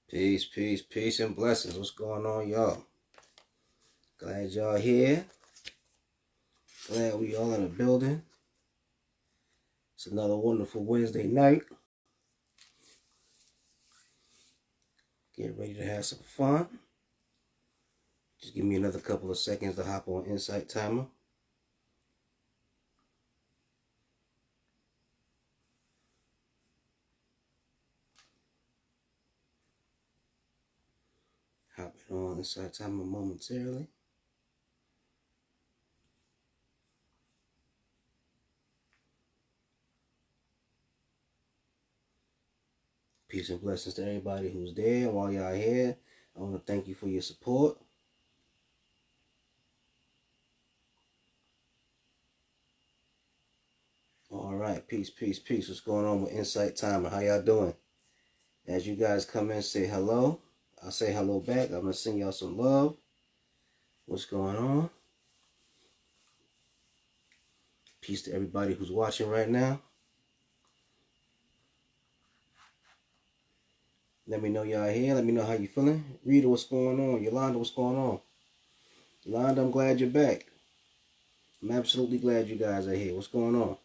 Peace, peace, peace, and blessings. What's going on, y'all? Glad y'all here. Glad we all in the building. It's another wonderful Wednesday night. Get ready to have some fun. Just give me another couple of seconds to hop on Insight Timer. Hopping on Insight Timer momentarily. Peace and blessings to everybody who's there. While y'all here, I want to thank you for your support. All right, peace, peace, peace. What's going on with Insight Timer? How y'all doing? As you guys come in, say hello. I'll say hello back. I'm going to send y'all some love. What's going on? Peace to everybody who's watching right now. Let me know y'all here. Let me know how you feeling. Rita, what's going on? Yolanda, what's going on? Yolanda, I'm glad you're back. I'm absolutely glad you guys are here. What's going on?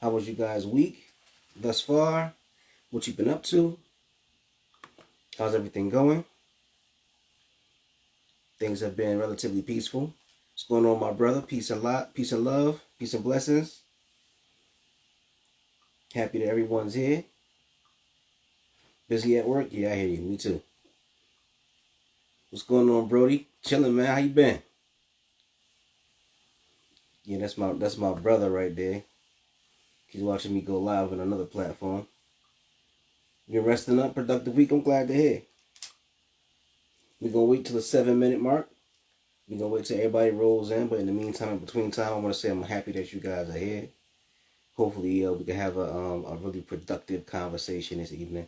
How was you guys' week thus far? What you been up to? How's everything going? Things have been relatively peaceful. What's going on, my brother? Peace and love, peace and blessings. Happy that everyone's here. Busy at work? Yeah, I hear you. Me too. What's going on, Brody? Chilling, man. How you been? Yeah, that's my brother right there. He's watching me go live on another platform. You're resting up, productive week. I'm glad to hear. We're going to wait till the 7-minute mark. We're going to wait till everybody rolls in. But in the meantime, in between time, I want to say I'm happy that you guys are here. Hopefully, we can have a really productive conversation this evening.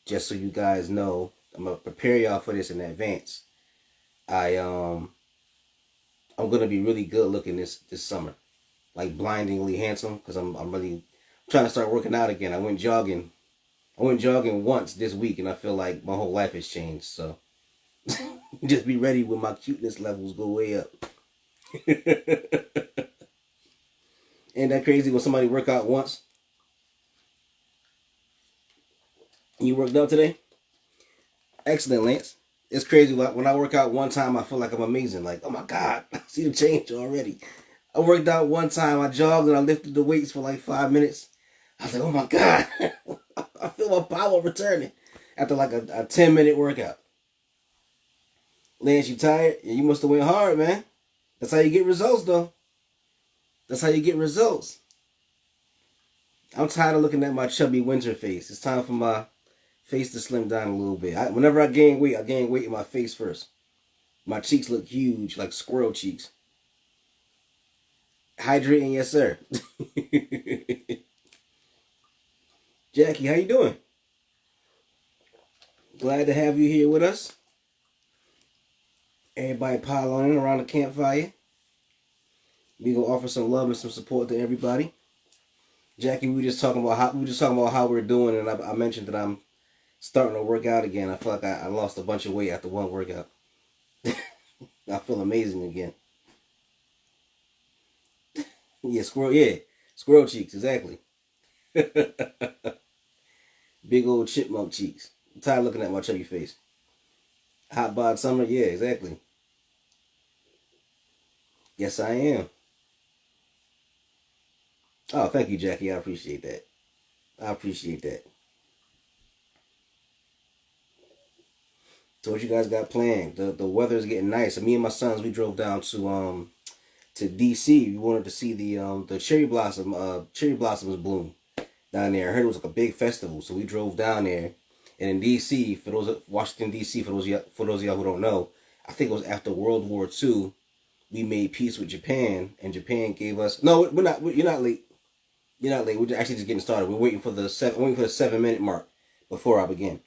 Just so you guys know, I'm going to prepare y'all for this in advance. I'm going to be really good looking this summer. Like blindingly handsome, because I'm really trying to start working out again. I went jogging once this week, and I feel like my whole life has changed. So just be ready when my cuteness levels go way up. Ain't that crazy when somebody work out once? You worked out today? Excellent, Lance. It's crazy. When I work out one time, I feel like I'm amazing. Like, oh my God, I see the change already. I worked out one time. I jogged and I lifted the weights for like 5 minutes. I was like, oh my God. I feel my power returning after like a 10-minute workout. Lance, you tired? Yeah, you must have went hard, man. That's how you get results, though. That's how you get results. I'm tired of looking at my chubby winter face. It's time for my face to slim down a little bit. Whenever I gain weight in my face first. My cheeks look huge, like squirrel cheeks. Hydrating, yes, sir. Jackie, how you doing? Glad to have you here with us. Everybody pile on in around the campfire. We gonna offer some love and some support to everybody. Jackie, we were just talking about how we're doing, and I mentioned that I'm starting to work out again. I feel like I lost a bunch of weight after one workout. I feel amazing again. Yeah, squirrel cheeks, exactly. Big old chipmunk cheeks. I'm tired of looking at my chubby face. Hot bod summer, yeah, exactly. Yes, I am. Oh, thank you, Jackie. I appreciate that. So what you guys got planned? The weather's getting nice. Me and my sons, we drove down to DC. We wanted to see the cherry blossoms bloom down there. I heard it was like a big festival, so we drove down there. And in DC, for those Washington DC, for those of y'all who don't know, I think it was after World War II, we made peace with Japan, and Japan gave us we're not. You're not late. You're not late. We're actually just getting started. We're waiting for the 7-minute mark before I begin.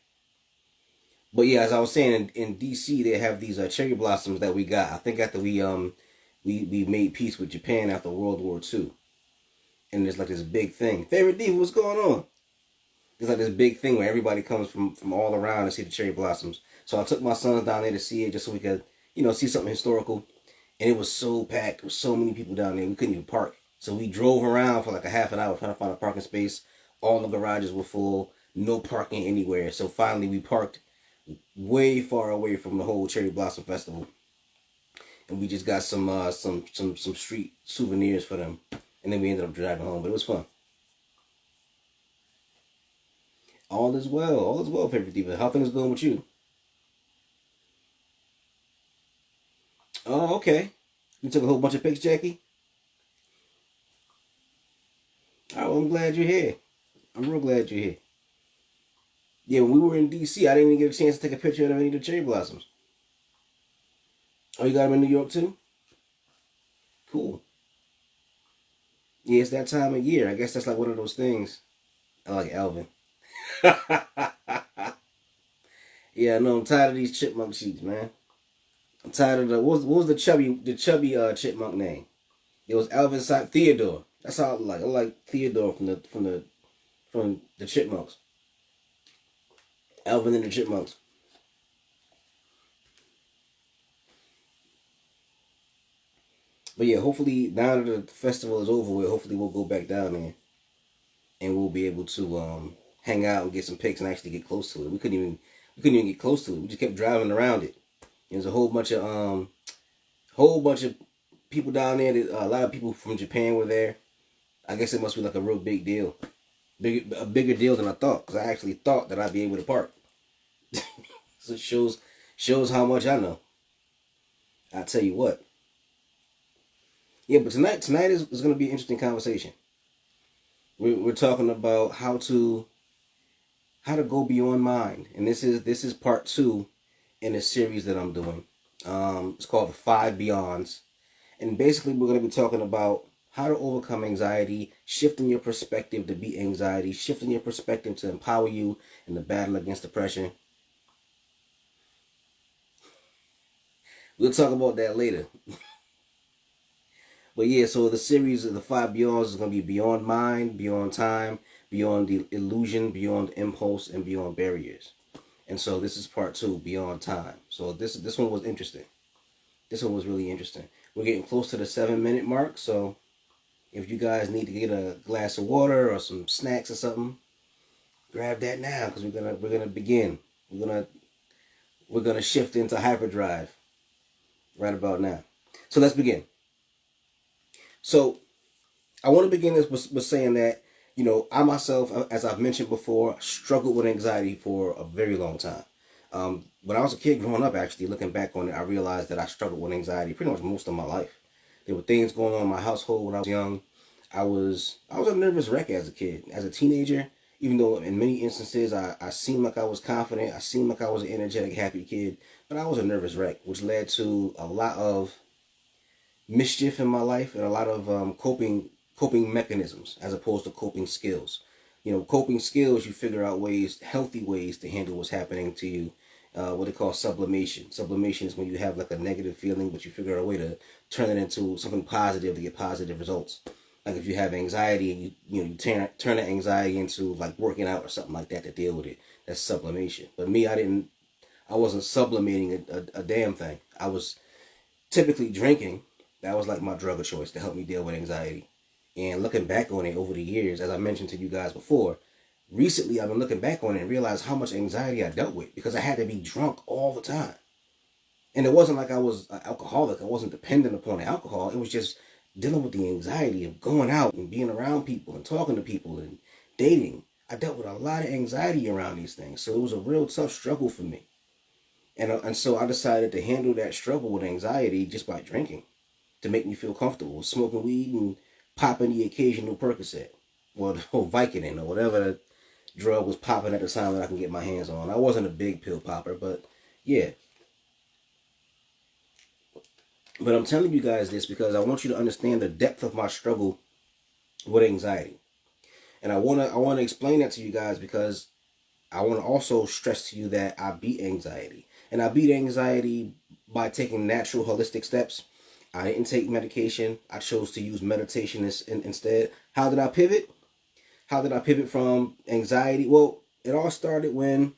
But yeah, as I was saying, in DC they have these cherry blossoms that we got. I think after we made peace with Japan after World War II, and there's like this big thing. Favorite Diva, what's going on? There's like this big thing where everybody comes from all around to see the cherry blossoms. So I took my sons down there to see it just so we could, see something historical. And it was so packed. There was so many people down there. We couldn't even park. So we drove around for like a half an hour trying to find a parking space. All the garages were full. No parking anywhere. So finally we parked way far away from the whole Cherry Blossom Festival. And we just got some street souvenirs for them. And then we ended up driving home. But it was fun. All is well. All is well, Favorite Diva. How things going with you? Oh, okay. You took a whole bunch of pics, Jackie? Oh, I'm glad you're here. I'm real glad you're here. Yeah, when we were in D.C., I didn't even get a chance to take a picture of any of the cherry blossoms. Oh, you got them in New York too? Cool. Yeah, it's that time of year. I guess that's like one of those things. I like Alvin. Yeah, no, I'm tired of these chipmunk sheets, man. I'm tired of what was the chubby chipmunk name? It was Alvin Theodore. That's how I like. I like Theodore from the Chipmunks. Alvin and the Chipmunks. But yeah, hopefully now that the festival is over with, hopefully we'll go back down there and we'll be able to hang out and get some pics and actually get close to it. We couldn't even get close to it. We just kept driving around it. There's a whole bunch of people down there. A lot of people from Japan were there. I guess it must be like a real big deal, a bigger deal than I thought. Because I actually thought that I'd be able to park. So it shows how much I know. I tell you what. Yeah, but tonight is going to be an interesting conversation. We're talking about how to go beyond mind, and this is part 2 in a series that I'm doing. It's called the 5 Beyonds, and basically we're going to be talking about how to overcome anxiety, shifting your perspective to beat anxiety, shifting your perspective to empower you in the battle against depression. We'll talk about that later. But yeah, so the series of the 5 Beyonds is going to be beyond mind, beyond time, beyond the illusion, beyond impulse, and beyond barriers. And so this is part 2, beyond time. So this one was interesting. This one was really interesting. We're getting close to the 7-minute mark, so if you guys need to get a glass of water or some snacks or something, grab that now because we're gonna begin. We're gonna shift into hyperdrive right about now. So let's begin. So I want to begin this with saying that, I myself, as I've mentioned before, struggled with anxiety for a very long time. When I was a kid growing up, actually, looking back on it, I realized that I struggled with anxiety pretty much most of my life. There were things going on in my household when I was young. I was a nervous wreck as a kid. As a teenager, even though in many instances I seemed like I was confident, I seemed like I was an energetic, happy kid, but I was a nervous wreck, which led to a lot of mischief in my life and a lot of coping mechanisms as opposed to coping skills. Coping skills, you figure out healthy ways to handle what's happening to you. What they call sublimation. Sublimation is when you have like a negative feeling, but you figure out a way to turn it into something positive to get positive results. Like if you have anxiety and you turn that anxiety into like working out or something like that to deal with it. That's sublimation. But me, I wasn't sublimating a damn thing. I was typically drinking. That was like my drug of choice to help me deal with anxiety. And looking back on it over the years, as I mentioned to you guys before, recently I've been looking back on it and realized how much anxiety I dealt with because I had to be drunk all the time. And it wasn't like I was an alcoholic. I wasn't dependent upon the alcohol. It was just dealing with the anxiety of going out and being around people and talking to people and dating. I dealt with a lot of anxiety around these things. So it was a real tough struggle for me. And so I decided to handle that struggle with anxiety just by drinking to make me feel comfortable, smoking weed and popping the occasional Percocet or Vicodin or whatever drug was popping at the time that I can get my hands on. I wasn't a big pill popper, but yeah. But I'm telling you guys this because I want you to understand the depth of my struggle with anxiety. And I want to explain that to you guys because I want to also stress to you that I beat anxiety. And I beat anxiety by taking natural holistic steps I didn't take medication. I chose to use meditation instead. How did I pivot? How did I pivot from anxiety? Well, it all started when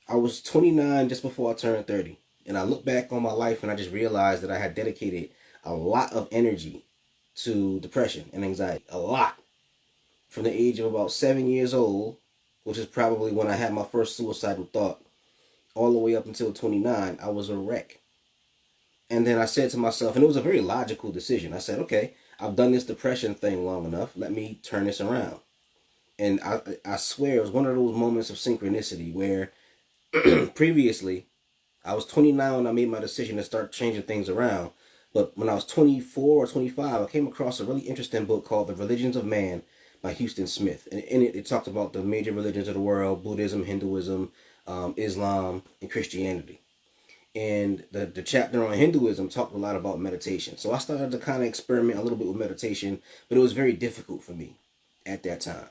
I was 29, just before I turned 30. And I look back on my life and I just realized that I had dedicated a lot of energy to depression and anxiety. A lot. From the age of about 7 years old, which is probably when I had my first suicidal thought, all the way up until 29, I was a wreck. And then I said to myself, and it was a very logical decision. I said, okay, I've done this depression thing long enough. Let me turn this around. And I swear it was one of those moments of synchronicity where previously I was 29 when I made my decision to start changing things around. But when I was 24 or 25, I came across a really interesting book called The Religions of Man by Houston Smith. And in it, it talked about the major religions of the world: Buddhism, Hinduism, Islam, and Christianity. And the chapter on Hinduism talked a lot about meditation. So I started to kind of experiment a little bit with meditation, but it was very difficult for me at that time.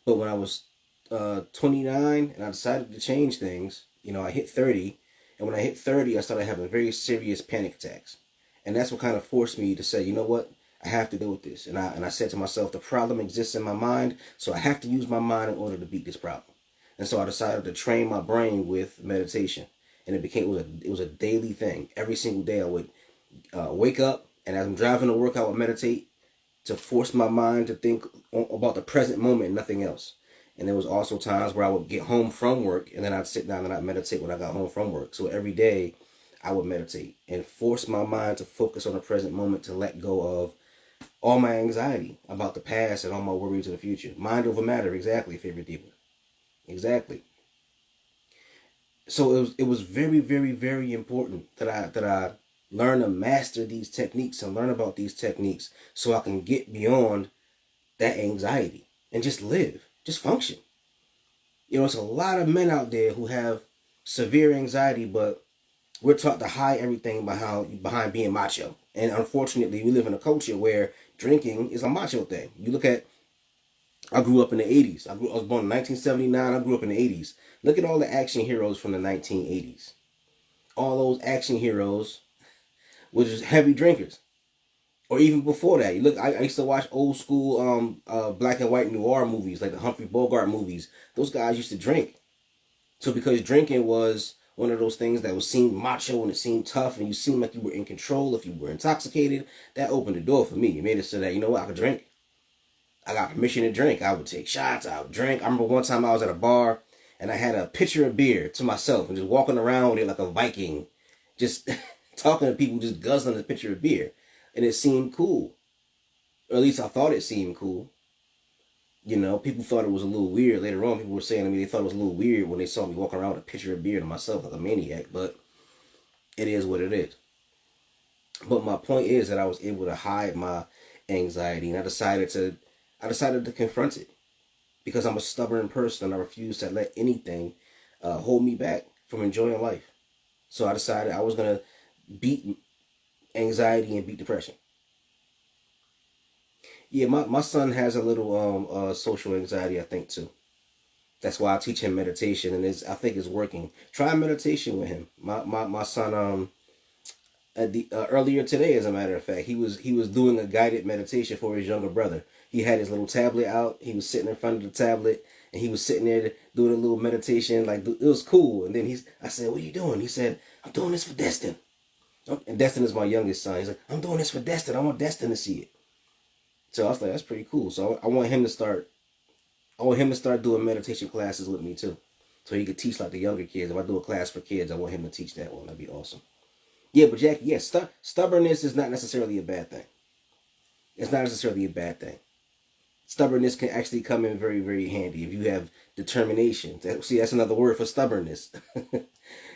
But when I was 29 and I decided to change things, I hit 30. And when I hit 30, I started having very serious panic attacks. And that's what kind of forced me to say, you know what? I have to deal with this. And I said to myself, the problem exists in my mind, so I have to use my mind in order to beat this problem. And so I decided to train my brain with meditation. And it was a daily thing. Every single day I would wake up, and as I'm driving to work, I would meditate to force my mind to think about the present moment and nothing else. And there was also times where I would get home from work and then I'd sit down and I'd meditate when I got home from work. So every day I would meditate and force my mind to focus on the present moment, to let go of all my anxiety about the past and all my worries of the future. Mind over matter, exactly, favorite dealer. Exactly. So it was very, very, very important that I learn to master these techniques and learn about these techniques so I can get beyond that anxiety and just live, just function. It's a lot of men out there who have severe anxiety, but we're taught to hide everything behind being macho. And unfortunately, we live in a culture where drinking is a macho thing. You look at, I grew up in the 80s. I was born in 1979. I grew up in the 80s. Look at all the action heroes from the 1980s. All those action heroes were just heavy drinkers. Or even before that, you look. I used to watch old school black and white noir movies, like the Humphrey Bogart movies. Those guys used to drink. So because drinking was one of those things that was seen macho and it seemed tough, and you seemed like you were in control if you were intoxicated, that opened the door for me. It made it so that, I could drink. I got permission to drink. I would take shots. I would drink. I remember one time I was at a bar and I had a pitcher of beer to myself and just walking around with it like a Viking, just talking to people, just guzzling a pitcher of beer. And it seemed cool. Or at least I thought it seemed cool. People thought it was a little weird. Later on, people were saying to me they thought it was a little weird when they saw me walking around with a pitcher of beer to myself like a maniac. But it is what it is. But my point is that I was able to hide my anxiety, and I decided to confront it because I'm a stubborn person and I refuse to let anything hold me back from enjoying life. So I decided I was going to beat anxiety and beat depression. Yeah, my son has a little social anxiety, I think, too. That's why I teach him meditation, and I think it's working. Try meditation with him. My son at the earlier today, as a matter of fact, he was doing a guided meditation for his younger brother. He had his little tablet out. He was sitting in front of the tablet, and he was sitting there doing a little meditation. Like, it was cool. And then I said, "What are you doing?" He said, "I'm doing this for Destin." And Destin is my youngest son. He's like, "I'm doing this for Destin. I want Destin to see it." So I was like, "That's pretty cool." So I want him to start. I want him to start doing meditation classes with me too, so he could teach like the younger kids. If I do a class for kids, I want him to teach that one. That'd be awesome. Yeah, but Jackie, yes, stubbornness is not necessarily a bad thing. It's not necessarily a bad thing. Stubbornness can actually come in very, very handy if you have determination. See, that's another word for stubbornness. You know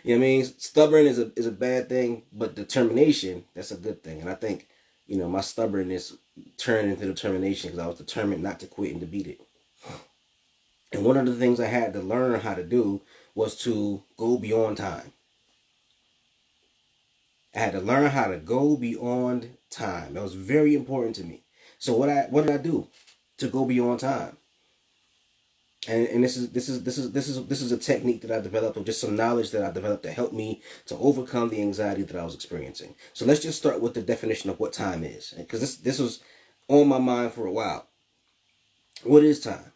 what I mean? Stubborn is a bad thing, but determination, that's a good thing. And I think, my stubbornness turned into determination because I was determined not to quit and to beat it. And one of the things I had to learn how to do was to go beyond time. I had to learn how to go beyond time. That was very important to me. So what did I do to go beyond time? And this is a technique that I developed, or just some knowledge that I developed to help me to overcome the anxiety that I was experiencing. So let's just start with the definition of what time is, because this was on my mind for a while. What is time?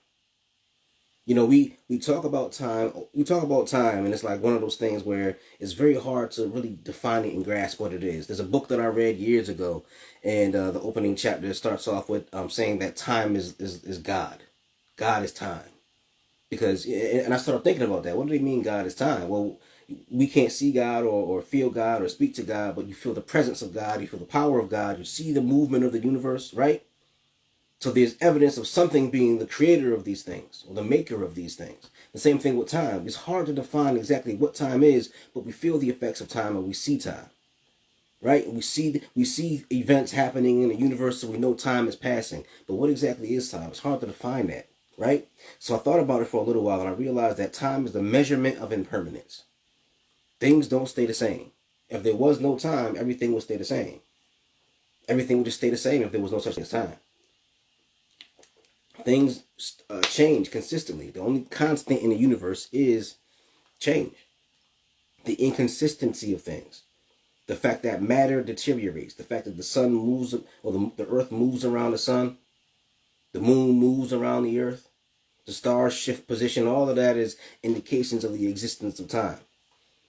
You know, we talk about time. We talk about time, and it's like one of those things where it's very hard to really define it and grasp what it is. There's a book that I read years ago, and the opening chapter starts off with saying that time is God. God is time. Because, and I started thinking about that. What do they mean God is time? Well, we can't see God or feel God or speak to God, but you feel the presence of God, you feel the power of God, you see the movement of the universe, right? So there's evidence of something being the creator of these things, or the maker of these things. The same thing with time. It's hard to define exactly what time is, but we feel the effects of time and we see time, right? We see events happening in the universe, so we know time is passing. But what exactly is time? It's hard to define that. Right? So I thought about it for a little while, and I realized that time is the measurement of impermanence. Things don't stay the same. If there was no time, everything would stay the same. Everything would just stay the same if there was no such thing as time. Things change consistently. The only constant in the universe is change. The inconsistency of things. The fact that matter deteriorates. The fact that the sun moves, or the earth moves around the sun. The moon moves around the earth. The stars shift position. All of that is indications of the existence of time.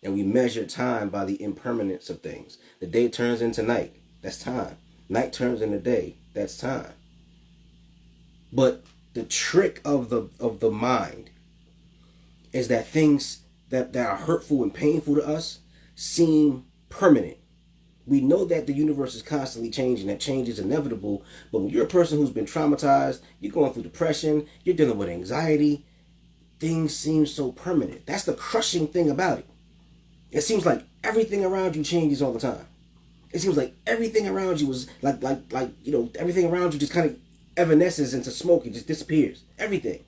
And we measure time by the impermanence of things. The day turns into night. That's time. Night turns into day. That's time. But the trick of the mind is that things that are hurtful and painful to us seem permanent. We know that the universe is constantly changing, that change is inevitable, but when you're a person who's been traumatized, you're going through depression, you're dealing with anxiety, things seem so permanent. That's the crushing thing about it. It seems like everything around you changes all the time. It seems like everything around you is like everything around you just kind of evanesces into smoke. It just disappears. Everything.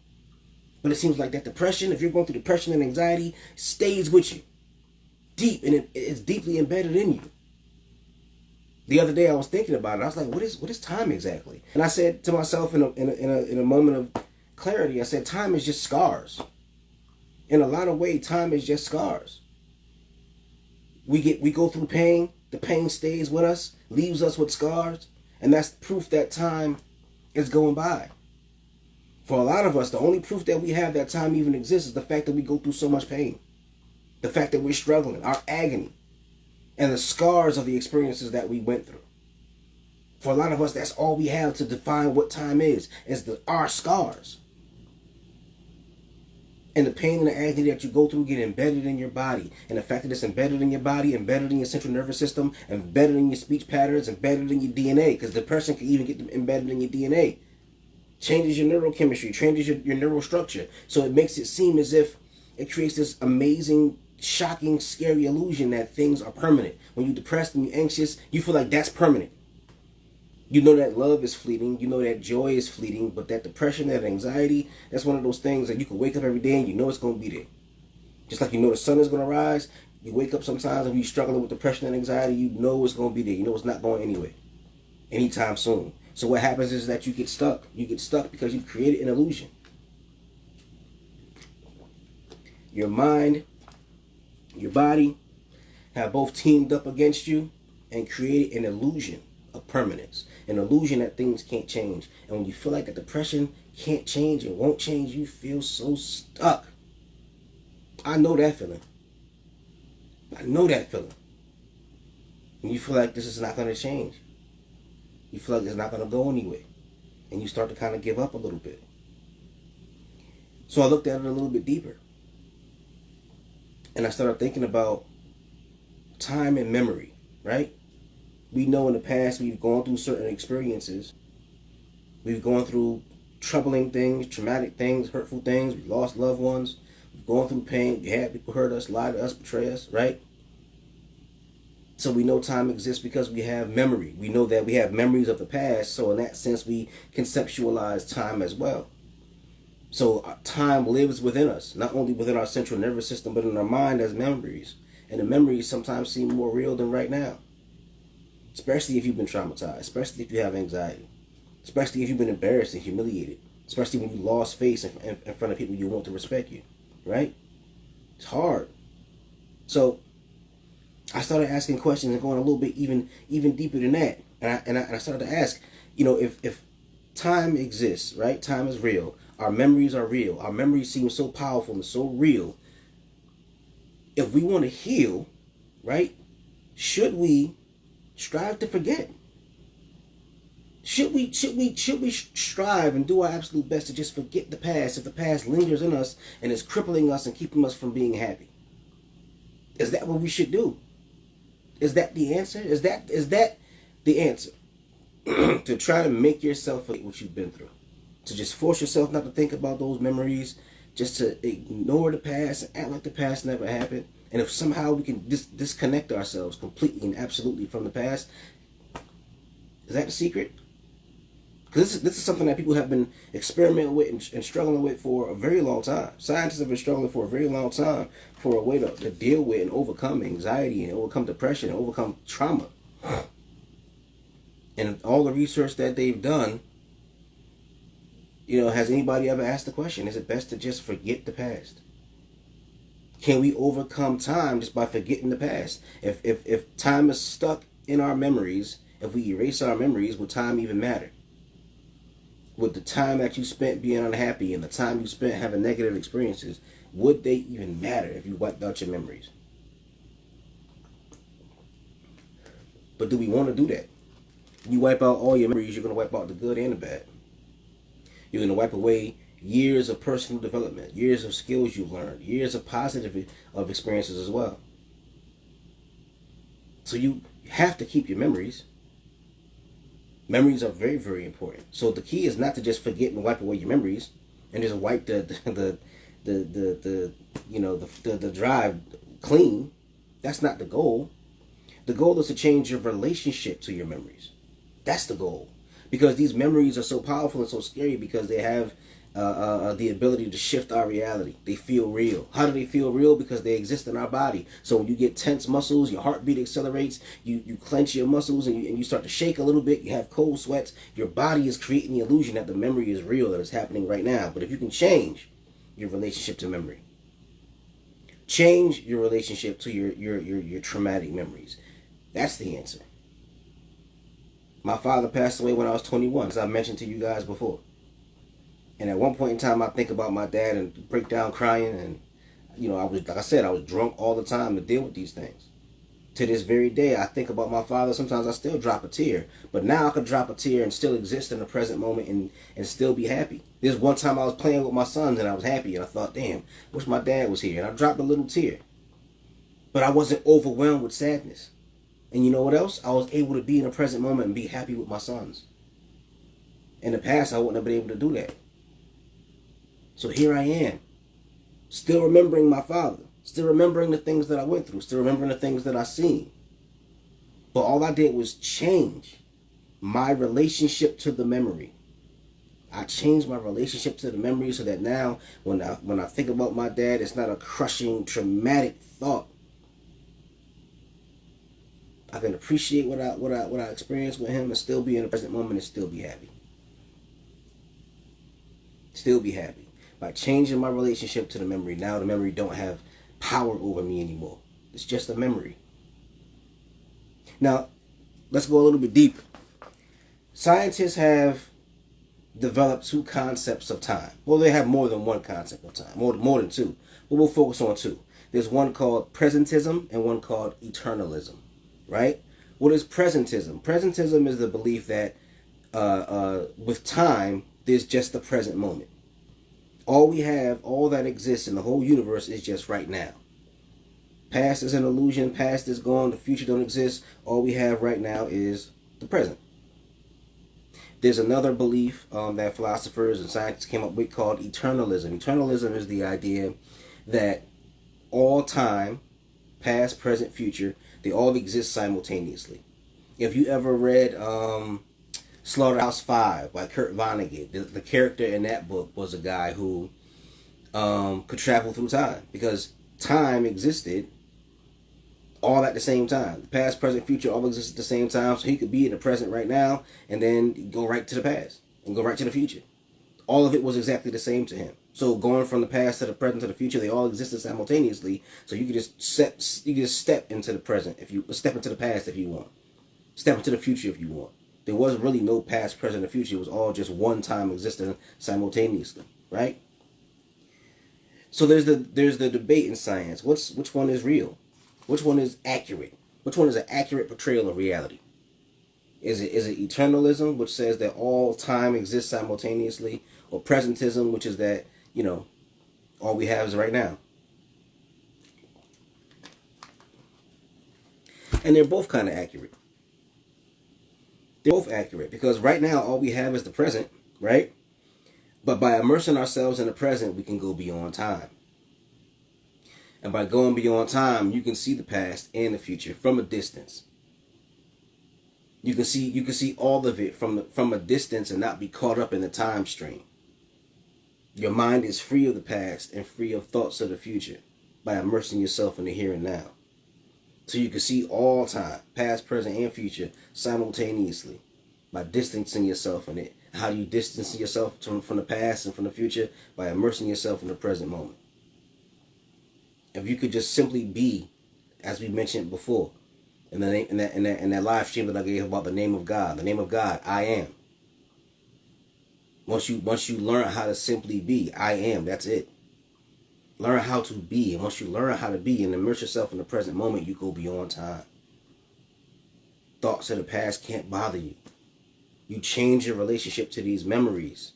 But it seems like that depression, if you're going through depression and anxiety, stays with you. Deep, and it's deeply embedded in you. The other day I was thinking about it. I was like, what is time exactly? And I said to myself in a moment of clarity, I said, time is just scars. In a lot of ways, time is just scars. We go through pain. The pain stays with us, leaves us with scars, and that's proof that time is going by. For a lot of us, the only proof that we have that time even exists is the fact that we go through so much pain. The fact that we're struggling, our agony, and the scars of the experiences that we went through. For a lot of us, that's all we have to define what time is our scars. And the pain and the agony that you go through get embedded in your body. And the fact that it's embedded in your body, embedded in your central nervous system, embedded in your speech patterns, embedded in your DNA, because depression can even get embedded in your DNA. Changes your neurochemistry, changes your neural structure. So it makes it seem as if it creates this amazing, shocking, scary illusion that things are permanent. When you're depressed and you're anxious, you feel like that's permanent. You know that love is fleeting. You know that joy is fleeting. But that depression, that anxiety, that's one of those things that you can wake up every day and you know it's going to be there. Just like you know the sun is going to rise, you wake up sometimes and you're struggling with depression and anxiety, you know it's going to be there. You know it's not going anywhere anytime soon. So what happens is that you get stuck. You get stuck because you've created an illusion. Your mind, your body have both teamed up against you and created an illusion of permanence, an illusion that things can't change. And when you feel like the depression can't change and won't change, you feel so stuck. I know that feeling. I know that feeling. When you feel like this is not going to change. You feel like it's not going to go anywhere. And you start to kind of give up a little bit. So I looked at it a little bit deeper. And I started thinking about time and memory, right? We know in the past we've gone through certain experiences. We've gone through troubling things, traumatic things, hurtful things. We've lost loved ones. We've gone through pain. We had people hurt us, lie to us, betray us, right? So we know time exists because we have memory. We know that we have memories of the past. So in that sense, we conceptualize time as well. So time lives within us, not only within our central nervous system, but in our mind as memories. And the memories sometimes seem more real than right now. Especially if you've been traumatized, especially if you have anxiety, especially if you've been embarrassed and humiliated. especially when you lost face in front of people you want to respect you, right? It's hard. So I started asking questions and going a little bit even deeper than that, and I started to ask, if time exists, right? Time is real. Our memories are real. Our memories seem so powerful and so real. If we want to heal, right? Should we strive to forget? Should we strive and do our absolute best to just forget the past if the past lingers in us and is crippling us and keeping us from being happy? Is that what we should do? Is that the answer? Is that the answer? To try to make yourself forget what you've been through. To just force yourself not to think about those memories, just to ignore the past and act like the past never happened. And if somehow we can disconnect ourselves completely and absolutely from the past, is that the secret? Because this is something that people have been experimenting with and struggling with for a very long time. Scientists have been struggling for a very long time for a way to deal with and overcome anxiety and overcome depression and overcome trauma. And all the research that they've done, has anybody ever asked the question, is it best to just forget the past? Can we overcome time just by forgetting the past? If time is stuck in our memories, if we erase our memories, would time even matter? Would the time that you spent being unhappy and the time you spent having negative experiences, would they even matter if you wiped out your memories? But do we want to do that? You wipe out all your memories, you're going to wipe out the good and the bad. You're going to wipe away years of personal development, years of skills you've learned, years of positive of experiences as well. So you have to keep your memories. Memories are very, very important. So the key is not to just forget and wipe away your memories and just wipe the drive clean. That's not the goal. The goal is to change your relationship to your memories. That's the goal. Because these memories are so powerful and so scary because they have the ability to shift our reality. They feel real. How do they feel real? Because they exist in our body. So when you get tense muscles, your heartbeat accelerates, you clench your muscles and you start to shake a little bit, you have cold sweats, your body is creating the illusion that the memory is real, that it's happening right now. But if you can change your relationship to memory, change your relationship to your traumatic memories, that's the answer. My father passed away when I was 21, as I mentioned to you guys before. And at one point in time, I think about my dad and break down crying. And, I was drunk all the time to deal with these things. To this very day, I think about my father. Sometimes I still drop a tear. But now I can drop a tear and still exist in the present moment and still be happy. There's one time I was playing with my sons and I was happy. And I thought, damn, wish my dad was here. And I dropped a little tear. But I wasn't overwhelmed with sadness. And you know what else? I was able to be in the present moment and be happy with my sons. In the past, I wouldn't have been able to do that. So here I am, still remembering my father, still remembering the things that I went through, still remembering the things that I seen. But all I did was change my relationship to the memory. I changed my relationship to the memory so that now when I think about my dad, it's not a crushing, traumatic thought. I can appreciate what I experienced with him and still be in the present moment and still be happy. Still be happy. By changing my relationship to the memory, now the memory don't have power over me anymore. It's just a memory. Now, let's go a little bit deeper. Scientists have developed two concepts of time. Well, they have more than one concept of time, more than two. But we'll focus on two. There's one called presentism and one called eternalism. Right? What is presentism? Presentism is the belief that with time, there's just the present moment. All we have, all that exists in the whole universe is just right now. Past is an illusion. Past is gone. The future don't exist. All we have right now is the present. There's another belief that philosophers and scientists came up with called eternalism. Eternalism is the idea that all time, past, present, future, they all exist simultaneously. If you ever read Slaughterhouse-Five by Kurt Vonnegut, the character in that book was a guy who could travel through time because time existed all at the same time. The past, present, future all exist at the same time, so he could be in the present right now and then go right to the past and go right to the future. All of it was exactly the same to him. So going from the past to the present to the future, they all existed simultaneously. So you could just step into the present if you step into the past if you want, step into the future if you want. There was really no past, present, or future. It was all just one time existing simultaneously, right? So there's the debate in science. Which one is real? Which one is accurate? Which one is an accurate portrayal of reality? Is it eternalism, which says that all time exists simultaneously, or presentism, which is that, all we have is right now? And they're both kind of accurate. They're both accurate because right now all we have is the present, right? But by immersing ourselves in the present, we can go beyond time. And by going beyond time, you can see the past and the future from a distance. You can see all of it from a distance and not be caught up in the time stream. Your mind is free of the past and free of thoughts of the future by immersing yourself in the here and now. So you can see all time, past, present, and future simultaneously by distancing yourself in it. How do you distance yourself from the past and from the future? By immersing yourself in the present moment. If you could just simply be, as we mentioned before, in that live stream that I gave about the name of God, I am. Once you learn how to simply be, I am. That's it. Learn how to be, and once you learn how to be and immerse yourself in the present moment, you go beyond time. Thoughts of the past can't bother you. You change your relationship to these memories,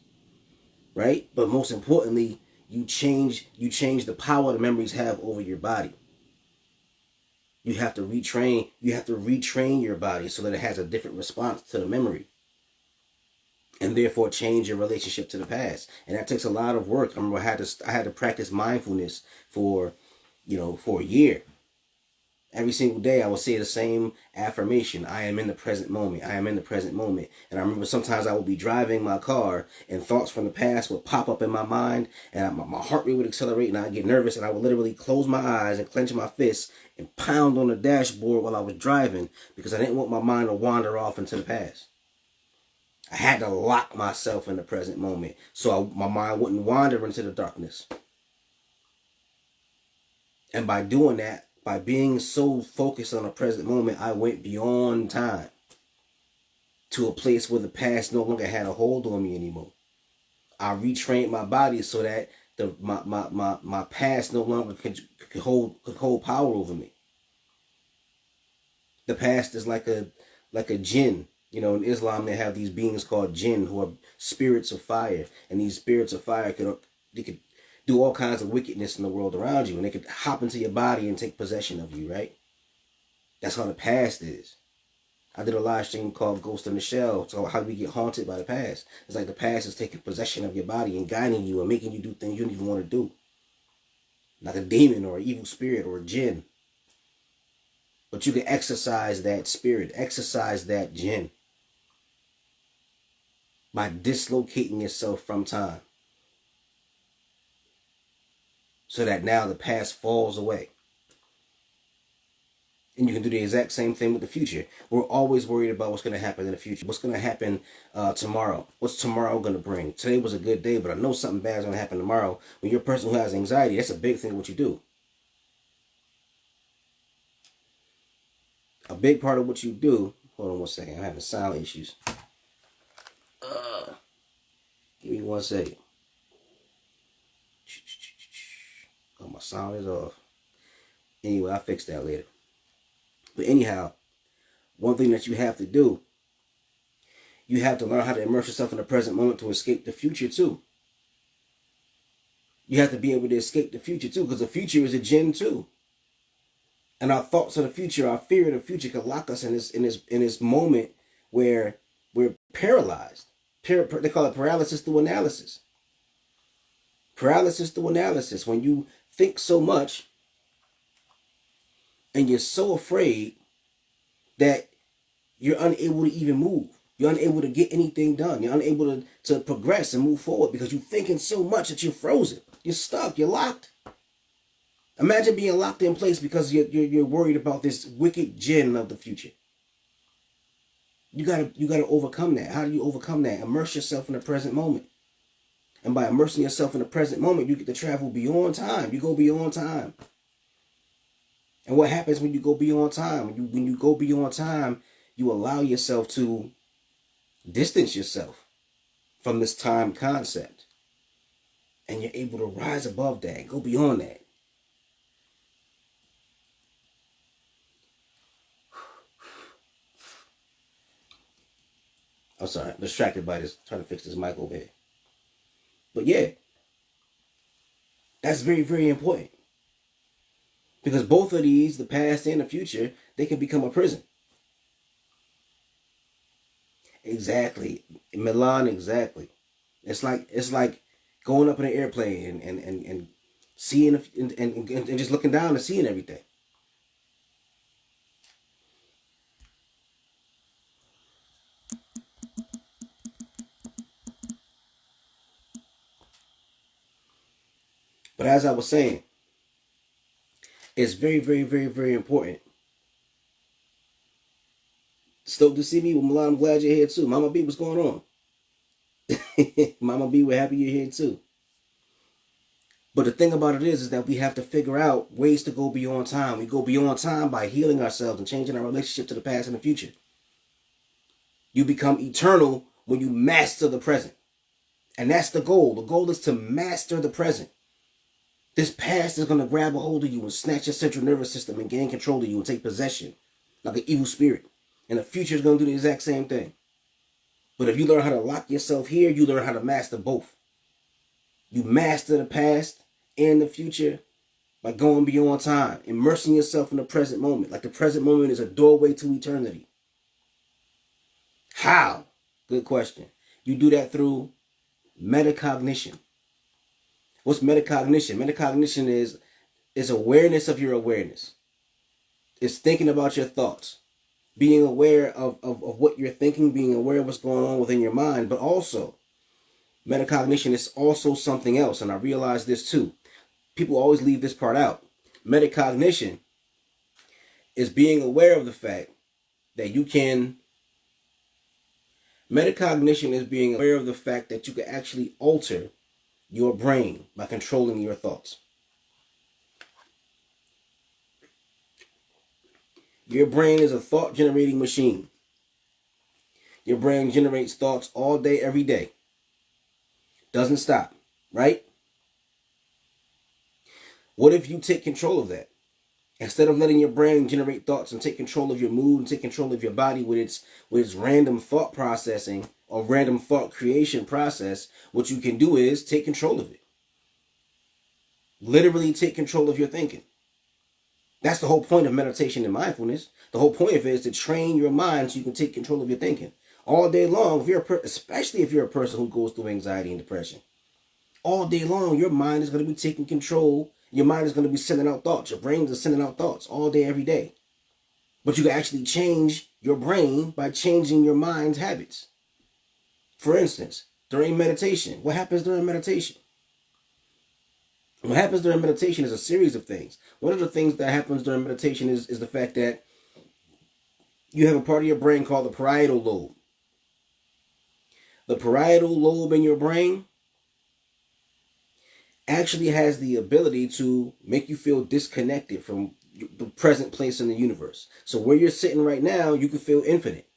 right? But most importantly, you change the power the memories have over your body. You have to retrain your body so that it has a different response to the memory. And therefore change your relationship to the past. And that takes a lot of work. I remember I had to practice mindfulness for a year. Every single day I would say the same affirmation. I am in the present moment. I am in the present moment. And I remember sometimes I would be driving my car and thoughts from the past would pop up in my mind and my heart rate would accelerate and I'd get nervous and I would literally close my eyes and clench my fists and pound on the dashboard while I was driving because I didn't want my mind to wander off into the past. I had to lock myself in the present moment so my mind wouldn't wander into the darkness. And by doing that, by being so focused on the present moment, I went beyond time to a place where the past no longer had a hold on me anymore. I retrained my body so that my past no longer could hold power over me. The past is like a jinn. In Islam they have these beings called jinn who are spirits of fire, and these spirits of fire could do all kinds of wickedness in the world around you, and they could hop into your body and take possession of you, right? That's how the past is. I did a live stream called Ghost in the Shell, so how we get haunted by the past. It's like the past is taking possession of your body and guiding you and making you do things you don't even want to do. Like a demon or an evil spirit or a jinn. But you can exercise that spirit, exercise that jinn by dislocating yourself from time. So that now the past falls away. And you can do the exact same thing with the future. We're always worried about what's going to happen in the future. What's going to happen tomorrow? What's tomorrow going to bring? Today was a good day, but I know something bad is going to happen tomorrow. When you're a person who has anxiety, that's a big thing what you do. A big part of what you do... Hold on one second. I'm having sound issues. Give me 1 second. Oh, my sound is off. Anyway, I'll fix that later. But anyhow, one thing that you have to do, you have to learn how to immerse yourself in the present moment to escape the future too. You have to be able to escape the future too, because the future is a jinn too. And our thoughts of the future, our fear of the future can lock us in this moment where we're paralyzed. They call it paralysis through analysis. Paralysis through analysis. When you think so much and you're so afraid that you're unable to even move. You're unable to get anything done. You're unable to progress and move forward because you're thinking so much that you're frozen. You're stuck. You're locked. Imagine being locked in place because you're worried about this wicked jinn of the future. You gotta overcome that. How do you overcome that? Immerse yourself in the present moment. And by immersing yourself in the present moment, you get to travel beyond time. You go beyond time. And what happens when you go beyond time? When you go beyond time, you allow yourself to distance yourself from this time concept. And you're able to rise above that, go beyond that. I'm sorry, I'm distracted by this, trying to fix this mic over here. But yeah, that's very, very important. Because both of these, the past and the future, they can become a prison. Exactly. Milan, exactly. It's like going up in an airplane and seeing and just looking down and seeing everything. But as I was saying, it's very, very, very, very important. Stoked to see me with Milan. I'm glad you're here too. Mama B, what's going on? Mama B, we're happy you're here too. But the thing about it is that we have to figure out ways to go beyond time. We go beyond time by healing ourselves and changing our relationship to the past and the future. You become eternal when you master the present. And that's the goal. The goal is to master the present. This past is going to grab a hold of you and snatch your central nervous system and gain control of you and take possession like an evil spirit. And the future is going to do the exact same thing. But if you learn how to lock yourself here, you learn how to master both. You master the past and the future by going beyond time, immersing yourself in the present moment. Like the present moment is a doorway to eternity. How? Good question. You do that through metacognition. What's metacognition? Metacognition is awareness of your awareness. It's thinking about your thoughts, being aware of what you're thinking, being aware of what's going on within your mind, but also metacognition is also something else. And I realize this too. People always leave this part out. Metacognition is being aware of the fact that you can. Metacognition is being aware of the fact that you can actually alter your brain by controlling your thoughts. Your brain is a thought generating machine. Your brain generates thoughts all day, every day. Doesn't stop, right? What if you take control of that? Instead of letting your brain generate thoughts and take control of your mood and take control of your body with its random thought processing or random thought creation process, what you can do is take control of it. Literally take control of your thinking. That's the whole point of meditation and mindfulness. The whole point of it is to train your mind so you can take control of your thinking. All day long, especially if you're a person who goes through anxiety and depression, all day long, your mind is going to be taking control. Your mind is going to be sending out thoughts. Your brain is sending out thoughts all day, every day. But you can actually change your brain by changing your mind's habits. For instance, during meditation, what happens during meditation? What happens during meditation is a series of things. One of the things that happens during meditation is the fact that you have a part of your brain called the parietal lobe. The parietal lobe in your brain actually has the ability to make you feel disconnected from the present place in the universe. So where you're sitting right now, you can feel infinite.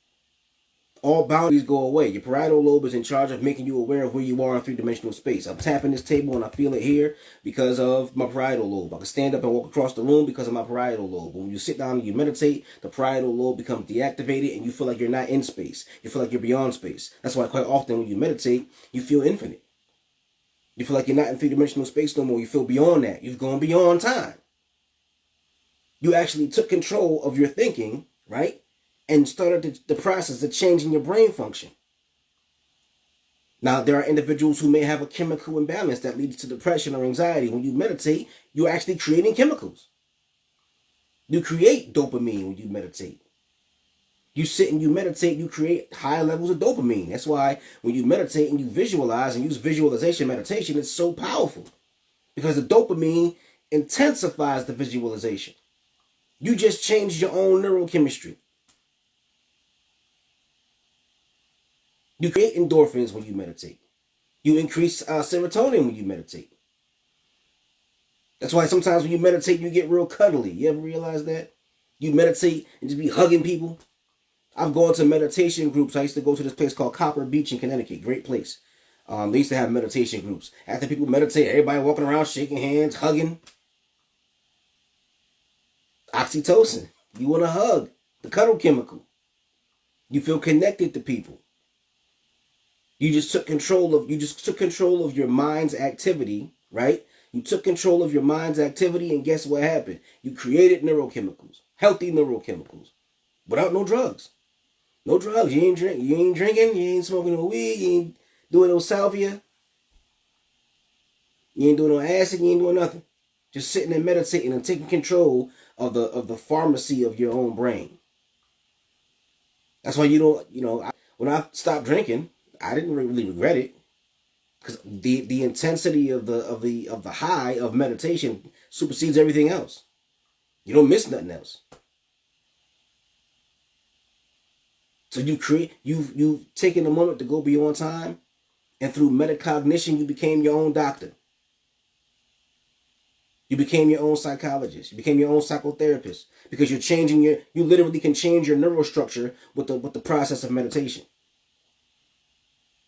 All boundaries go away. Your parietal lobe is in charge of making you aware of where you are in three-dimensional space. I'm tapping this table and I feel it here because of my parietal lobe. I can stand up and walk across the room because of my parietal lobe. When you sit down and you meditate, the parietal lobe becomes deactivated and you feel like you're not in space. You feel like you're beyond space. That's why quite often when you meditate, you feel infinite. You feel like you're not in three-dimensional space no more. You feel beyond that. You've gone beyond time. You actually took control of your thinking, right? And started the process of changing your brain function. Now, there are individuals who may have a chemical imbalance that leads to depression or anxiety. When you meditate, you're actually creating chemicals. You create dopamine when you meditate. You sit and you meditate, you create high levels of dopamine. That's why when you meditate and you visualize and use visualization meditation, it's so powerful. Because the dopamine intensifies the visualization. You just changed your own neurochemistry. You create endorphins when you meditate. You increase serotonin when you meditate. That's why sometimes when you meditate, you get real cuddly. You ever realize that? You meditate and just be hugging people. I've gone to meditation groups. I used to go to this place called Copper Beach in Connecticut. Great place. They used to have meditation groups. After people meditate, everybody walking around, shaking hands, hugging. Oxytocin. You want to hug. The cuddle chemical. You feel connected to people. You just took control of your mind's activity, right? You took control of your mind's activity, and guess what happened? You created neurochemicals, healthy neurochemicals, without no drugs. No drugs. You ain't drinking, you ain't smoking no weed, you ain't doing no salvia. You ain't doing no acid, you ain't doing nothing. Just sitting and meditating and taking control of the pharmacy of your own brain. That's why when I stopped drinking, I didn't really regret it, because the intensity of the high of meditation supersedes everything else. You don't miss nothing else. So you've taken a moment to go beyond time, and through metacognition, you became your own doctor. You became your own psychologist. You became your own psychotherapist, because you literally can change your neurostructure with the process of meditation.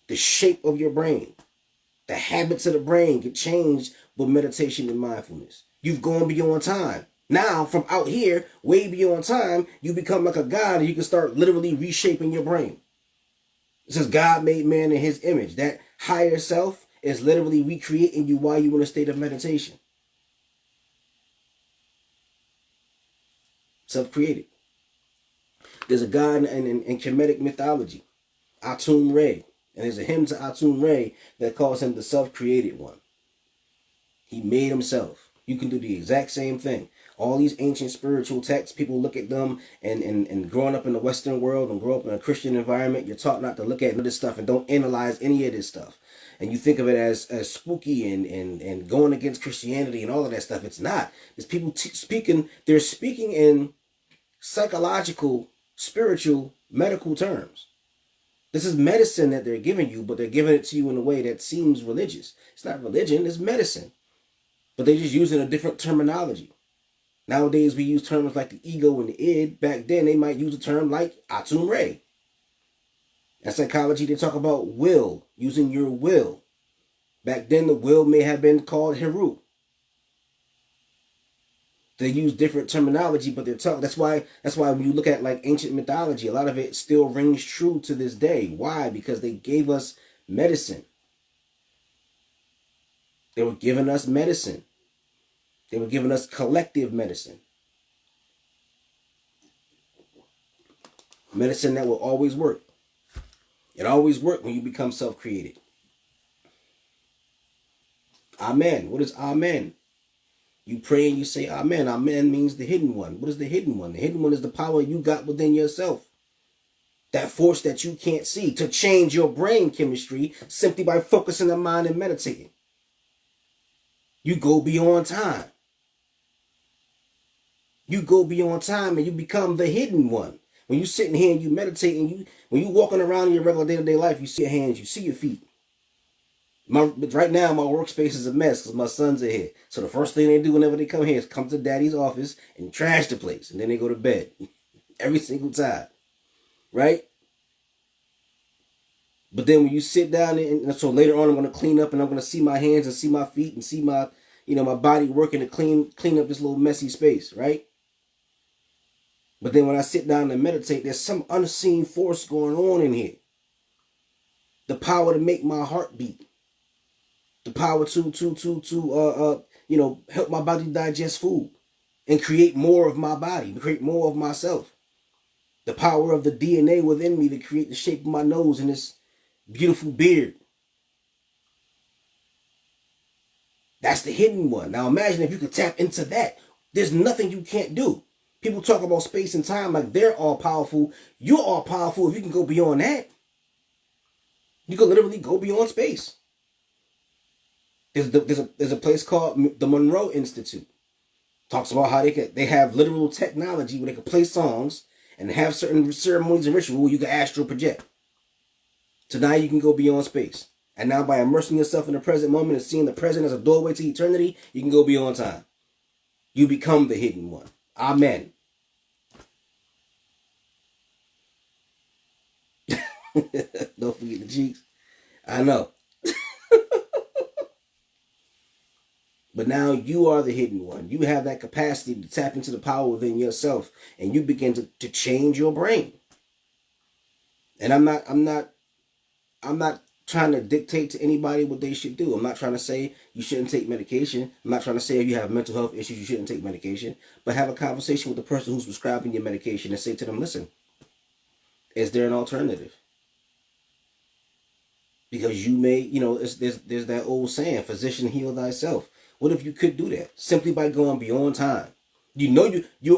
The shape of your brain, the habits of the brain get changed with meditation and mindfulness. You've gone beyond time. Now, from out here, way beyond time, you become like a god, and you can start literally reshaping your brain. It says God made man in his image. That higher self is literally recreating you while you're in a state of meditation. Self-created. There's a god in Kemetic mythology, Atum Re. And there's a hymn to Atum Re that calls him the self-created one. He made himself. You can do the exact same thing. All these ancient spiritual texts, people look at them, and growing up in the Western world and grow up in a Christian environment, you're taught not to look at this stuff and don't analyze any of this stuff. And you think of it as spooky and going against Christianity and all of that stuff. It's not. It's people they're speaking in psychological, spiritual, medical terms. This is medicine that they're giving you, but they're giving it to you in a way that seems religious. It's not religion, it's medicine. But they're just using a different terminology. Nowadays, we use terms like the ego and the id. Back then, they might use a term like Atum Re. In psychology, they talk about will, using your will. Back then, the will may have been called Heru. They use different terminology, but they're talking. That's why when you look at like ancient mythology, a lot of it still rings true to this day. Why? Because they gave us medicine. They were giving us medicine. They were giving us collective medicine. Medicine that will always work. It always works when you become self-created. Amen. What is Amen? You pray and you say Amen. Amen means the hidden one. What is the hidden one? The hidden one is the power you got within yourself. That force that you can't see to change your brain chemistry simply by focusing the mind and meditating. You go beyond time. You go beyond time and you become the hidden one. When you're sitting here and you meditate and when you're walking around in your regular day-to-day life, you see your hands, you see your feet. Right now, my workspace is a mess because my sons are here. So the first thing they do whenever they come here is come to daddy's office and trash the place. And then they go to bed. Every single time. Right? But then when you sit down, and so later on I'm going to clean up and I'm going to see my hands and see my feet and see my body working to clean up this little messy space. Right? But then when I sit down and meditate, there's some unseen force going on in here. The power to make my heart beat. The power to help my body digest food and create more of my body, to create more of myself. The power of the DNA within me to create the shape of my nose and this beautiful beard. That's the hidden one. Now imagine if you could tap into that. There's nothing you can't do. People talk about space and time like they're all powerful. You're all powerful if you can go beyond that. You can literally go beyond space. There's a place called the Monroe Institute. Talks about how they have literal technology where they can play songs and have certain ceremonies and rituals where you can astral project. So now you can go beyond space. And now by immersing yourself in the present moment and seeing the present as a doorway to eternity, you can go beyond time. You become the hidden one. Amen. Don't forget the cheeks. I know. But now you are the hidden one. You have that capacity to tap into the power within yourself, and you begin to change your brain. And I'm not trying to dictate to anybody what they should do. I'm not trying to say you shouldn't take medication. I'm not trying to say if you have mental health issues, you shouldn't take medication. But have a conversation with the person who's prescribing your medication and say to them, listen, is there an alternative? Because you may, there's that old saying, physician, heal thyself. What if you could do that simply by going beyond time? You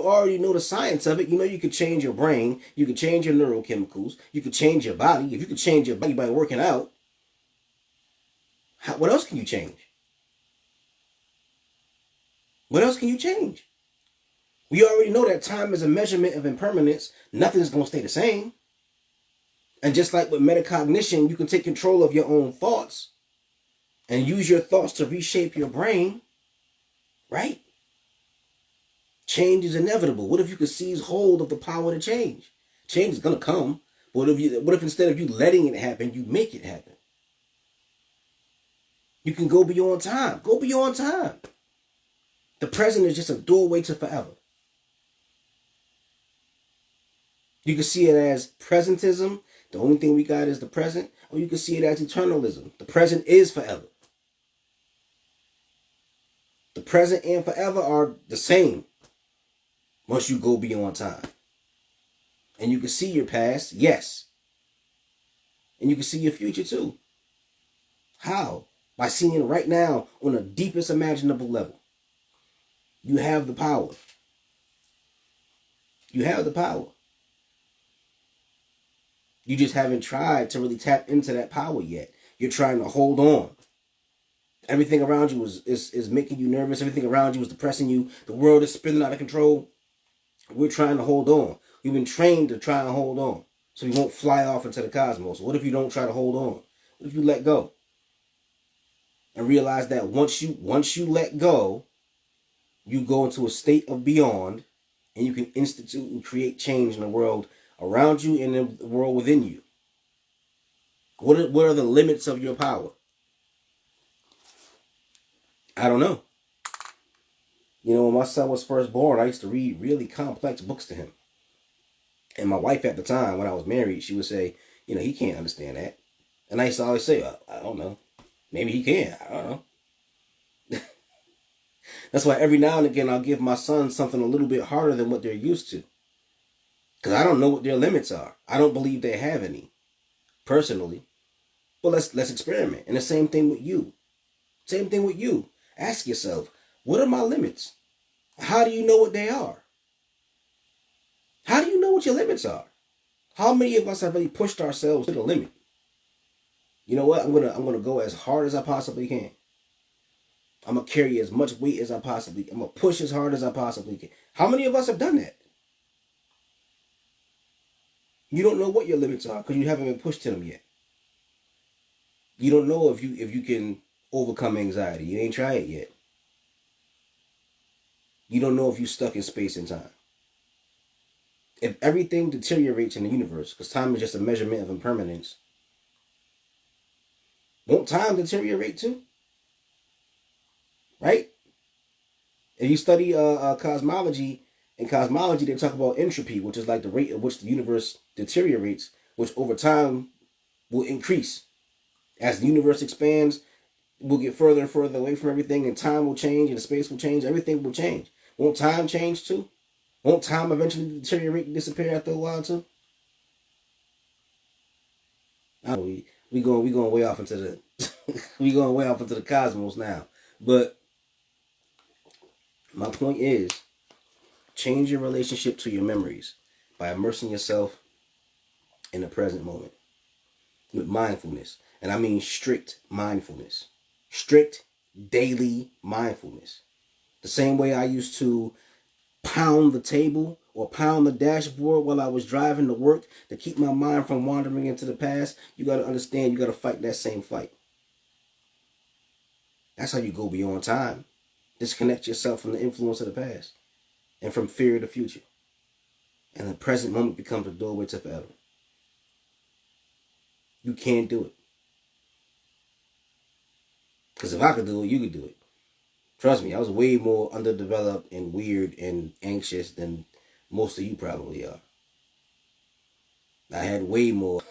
already know the science of it. You know you could change your brain. You could change your neurochemicals. You could change your body. If you could change your body by working out, what else can you change? What else can you change? We already know that time is a measurement of impermanence. Nothing's going to stay the same. And just like with metacognition, you can take control of your own thoughts and use your thoughts to reshape your brain, right? Change is inevitable. What if you could seize hold of the power to change? Change is going to come. But what if instead of you letting it happen, you make it happen? You can go beyond time. Go beyond time. The present is just a doorway to forever. You can see it as presentism. The only thing we got is the present. Or you can see it as eternalism. The present is forever. The present and forever are the same once you go beyond time. And you can see your past, yes. And you can see your future too. How? By seeing it right now on the deepest imaginable level. You have the power. You have the power. You just haven't tried to really tap into that power yet. You're trying to hold on. Everything around you is making you nervous. Everything around you is depressing you. The world is spinning out of control. We're trying to hold on. We've been trained to try and hold on so we won't fly off into the cosmos. What if you don't try to hold on? What if you let go? And realize that once you let go, you go into a state of beyond, and you can institute and create change in the world around you and in the world within you. What are the limits of your power? I don't know. When my son was first born, I used to read really complex books to him. And my wife at the time, when I was married, she would say, he can't understand that. And I used to always say, I don't know. Maybe he can. I don't know. That's why every now and again, I'll give my son something a little bit harder than what they're used to. Because I don't know what their limits are. I don't believe they have any, personally. But let's experiment. And the same thing with you. Same thing with you. Ask yourself, what are my limits? How do you know what they are? How do you know what your limits are? How many of us have really pushed ourselves to the limit? You know what? I'm gonna go as hard as I possibly can. I'm gonna carry as much weight as I possibly can. I'm gonna push as hard as I possibly can. How many of us have done that? You don't know what your limits are because you haven't been pushed to them yet. You don't know if you can overcome anxiety. You ain't tried it yet. You don't know if you're stuck in space and time. If everything deteriorates in the universe, because time is just a measurement of impermanence, won't time deteriorate too? Right? If you study cosmology, in cosmology they talk about entropy, which is like the rate at which the universe deteriorates, which over time will increase. As the universe expands, we'll get further and further away from everything, and time will change, and the space will change, everything will change. Won't time change too? Won't time eventually deteriorate and disappear after a while too? We going way off into the we going way off into the cosmos now. But my point is, change your relationship to your memories by immersing yourself in the present moment with mindfulness. And I mean strict mindfulness. Strict daily mindfulness. The same way I used to pound the table or pound the dashboard while I was driving to work to keep my mind from wandering into the past, you got to understand, you got to fight that same fight. That's how you go beyond time. Disconnect yourself from the influence of the past and from fear of the future. And the present moment becomes a doorway to forever. You can't do it. Because if I could do it, you could do it. Trust me, I was way more underdeveloped and weird and anxious than most of you probably are. I had way more.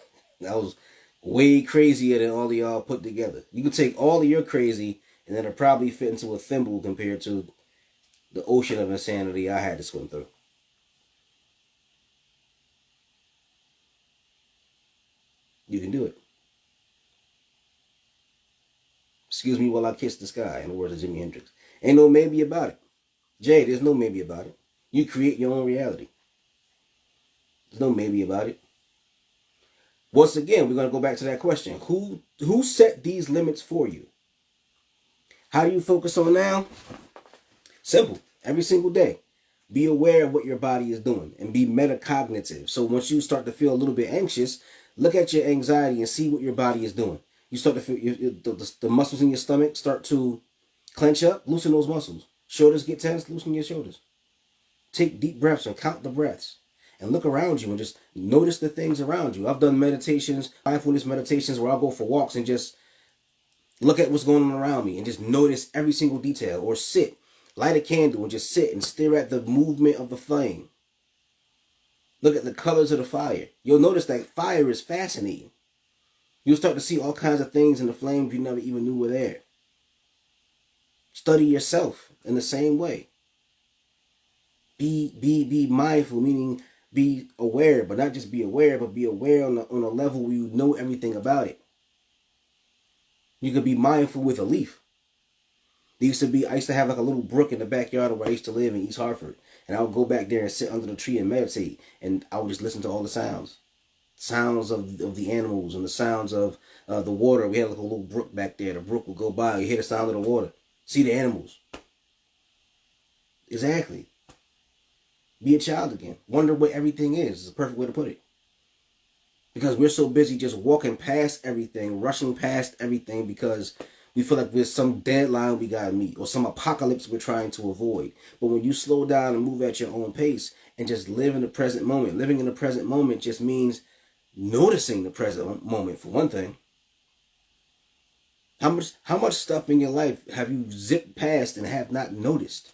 I was way crazier than all of y'all put together. You could take all of your crazy and then it'll probably fit into a thimble compared to the ocean of insanity I had to swim through. You can do it. Excuse me while I kiss the sky, in the words of Jimi Hendrix. Ain't no maybe about it. Jay, there's no maybe about it. You create your own reality. There's no maybe about it. Once again, we're going to go back to that question. Who set these limits for you? How do you focus on now? Simple. Every single day. Be aware of what your body is doing and be metacognitive. So once you start to feel a little bit anxious, look at your anxiety and see what your body is doing. You start to feel the muscles in your stomach start to clench up, loosen those muscles. Shoulders get tense, loosen your shoulders. Take deep breaths and count the breaths. And look around you and just notice the things around you. I've done meditations, mindfulness meditations, where I'll go for walks and just look at what's going on around me and just notice every single detail. Or sit, light a candle and just sit and stare at the movement of the flame. Look at the colors of the fire. You'll notice that fire is fascinating. You'll start to see all kinds of things in the flames you never even knew were there. Study yourself in the same way. Be mindful, meaning be aware, but not just be aware, but be aware on a level where you know everything about it. You could be mindful with a leaf. I used to have like a little brook in the backyard of where I used to live in East Hartford. And I would go back there and sit under the tree and meditate. And I would just listen to all the sounds. Sounds of the animals and the sounds of the water. We had like a little brook back there. The brook would go by. You hear the sound of the water. See the animals. Exactly. Be a child again. Wonder what everything is. It's the perfect way to put it. Because we're so busy just walking past everything, rushing past everything because we feel like there's some deadline we gotta meet or some apocalypse we're trying to avoid. But when you slow down and move at your own pace and just live in the present moment, living in the present moment just means noticing the present moment for one thing. How much stuff in your life have you zipped past and have not noticed?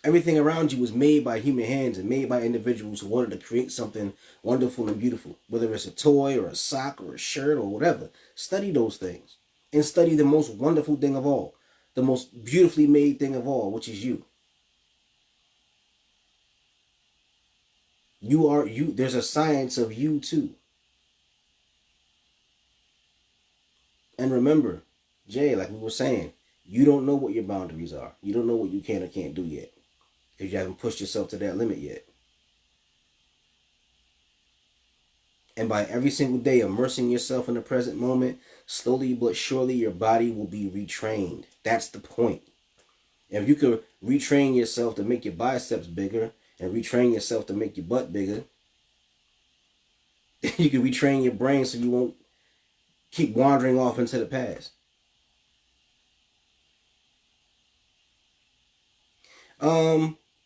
Everything around you was made by human hands and made by individuals who wanted to create something wonderful and beautiful. Whether it's a toy or a sock or a shirt or whatever. Study those things. And study the most wonderful thing of all. The most beautifully made thing of all, which is you. You are you. There's a science of you too. And remember, Jay, like we were saying, you don't know what your boundaries are. You don't know what you can or can't do yet. Because you haven't pushed yourself to that limit yet. And by every single day immersing yourself in the present moment, slowly but surely your body will be retrained. That's the point. If you could retrain yourself to make your biceps bigger and retrain yourself to make your butt bigger, you can retrain your brain so you won't keep wandering off into the past.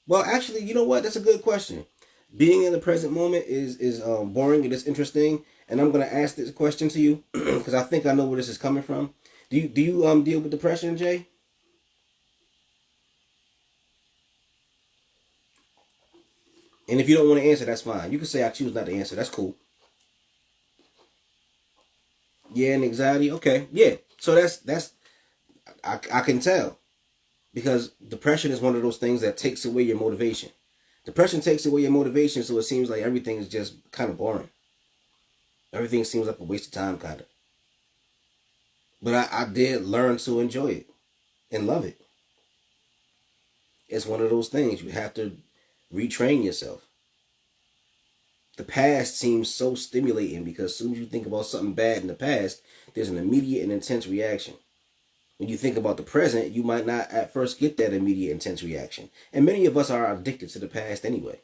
Well, actually, you know what? That's a good question. Being in the present moment is boring and it's interesting, and I'm gonna ask this question to you because I think I know where this is coming from. Do you deal with depression, Jay? And if you don't want to answer, that's fine. You can say I choose not to answer. That's cool. Yeah, and anxiety. Okay, yeah. So that's I can tell because depression is one of those things that takes away your motivation. Depression takes away your motivation, so it seems like everything is just kind of boring. Everything seems like a waste of time, kind of. But I did learn to enjoy it and love it. It's one of those things you have to retrain yourself. The past seems so stimulating because as soon as you think about something bad in the past, there's an immediate and intense reaction. When you think about the present, you might not at first get that immediate intense reaction. And many of us are addicted to the past anyway.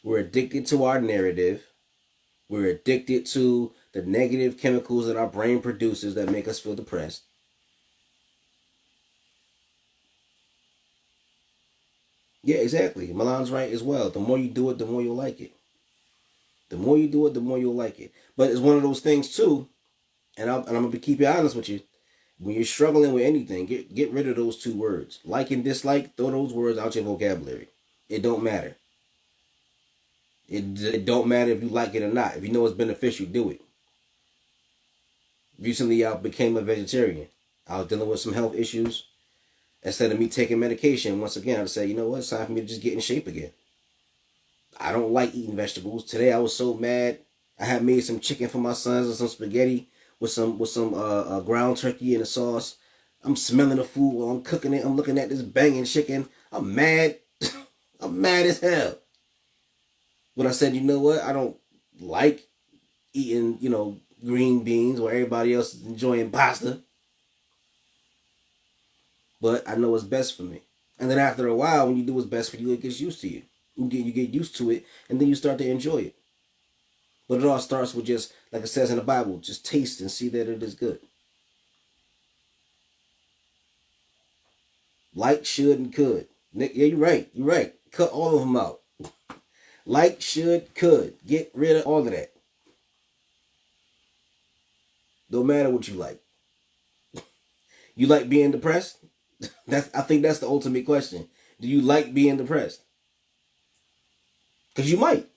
We're addicted to our narrative. We're addicted to the negative chemicals that our brain produces that make us feel depressed. Yeah, exactly. Milan's right as well. The more you do it, the more you'll like it. The more you do it, the more you'll like it. But it's one of those things too, and I'm gonna keep you honest with you. When you're struggling with anything, get rid of those two words. Like and dislike, throw those words out your vocabulary. It don't matter. It don't matter if you like it or not. If you know it's beneficial, do it. Recently, I became a vegetarian. I was dealing with some health issues. Instead of me taking medication, once again, I'd say, you know what, it's time for me to just get in shape again. I don't like eating vegetables. Today, I was so mad. I had made some chicken for my sons and some spaghetti with some ground turkey and a sauce. I'm smelling the food while I'm cooking it. I'm looking at this banging chicken. I'm mad. I'm mad as hell. But I said, you know what? I don't like eating, green beans while everybody else is enjoying pasta. But I know what's best for me. And then after a while, when you do what's best for you, it gets used to you. You get used to it, and then you start to enjoy it. But it all starts with just, like it says in the Bible, just taste and see that it is good. Like, should, and could. Nick, yeah, you're right. You're right. Cut all of them out. Like, should, could. Get rid of all of that. No matter what you like. You like being depressed? I think that's the ultimate question. Do you like being depressed? Because you might.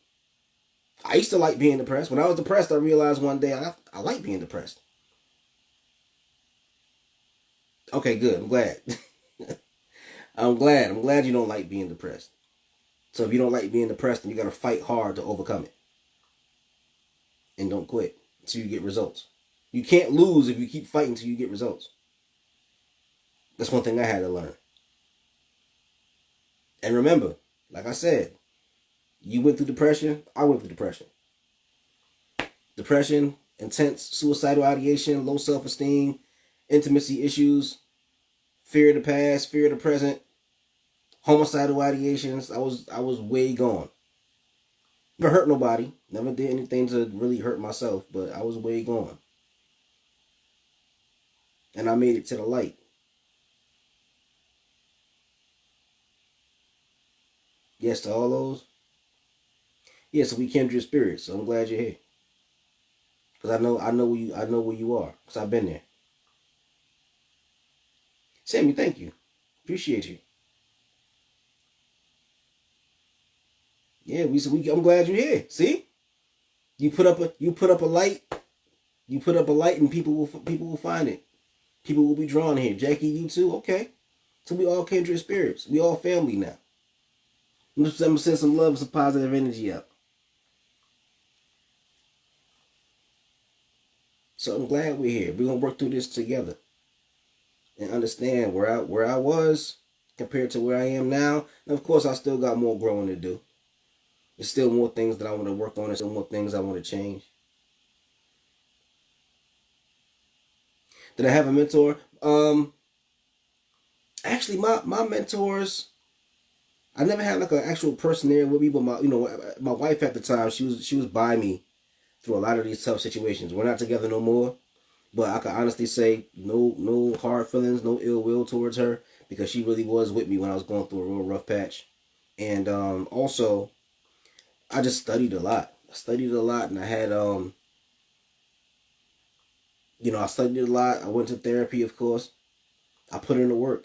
I used to like being depressed. When I was depressed, I realized one day I like being depressed. Okay, good. I'm glad. I'm glad you don't like being depressed. So if you don't like being depressed, then you got to fight hard to overcome it. And don't quit until you get results. You can't lose if you keep fighting until you get results. That's one thing I had to learn. And remember, like I said, you went through depression, I went through depression. Depression, intense suicidal ideation, low self-esteem, intimacy issues, fear of the past, fear of the present, homicidal ideations. I was way gone. Never hurt nobody. Never did anything to really hurt myself, but I was way gone. And I made it to the light. Yes to all those. Yeah, so we kindred spirits. So I'm glad you're here. Cause I know where you are. Cause I've been there. Sammy, thank you. Appreciate you. Yeah, I'm glad you're here. See? You put up a light. You put up a light and people will find it. People will be drawn here. Jackie, you too? Okay. So we all kindred spirits. We all family now. I'm gonna send some love and some positive energy out. So I'm glad we're here. We're gonna work through this together and understand where I was compared to where I am now. And of course, I still got more growing to do. There's still more things that I want to work on. There's still more things I want to change. Did I have a mentor? Actually, my mentors, I never had like an actual person there with me, but my wife at the time, she was by me through a lot of these tough situations. We're not together no more, but I can honestly say no hard feelings, no ill will towards her, because she really was with me when I was going through a real rough patch. And also, I just studied a lot. And I had I studied a lot. I went to therapy, of course. I put in the work.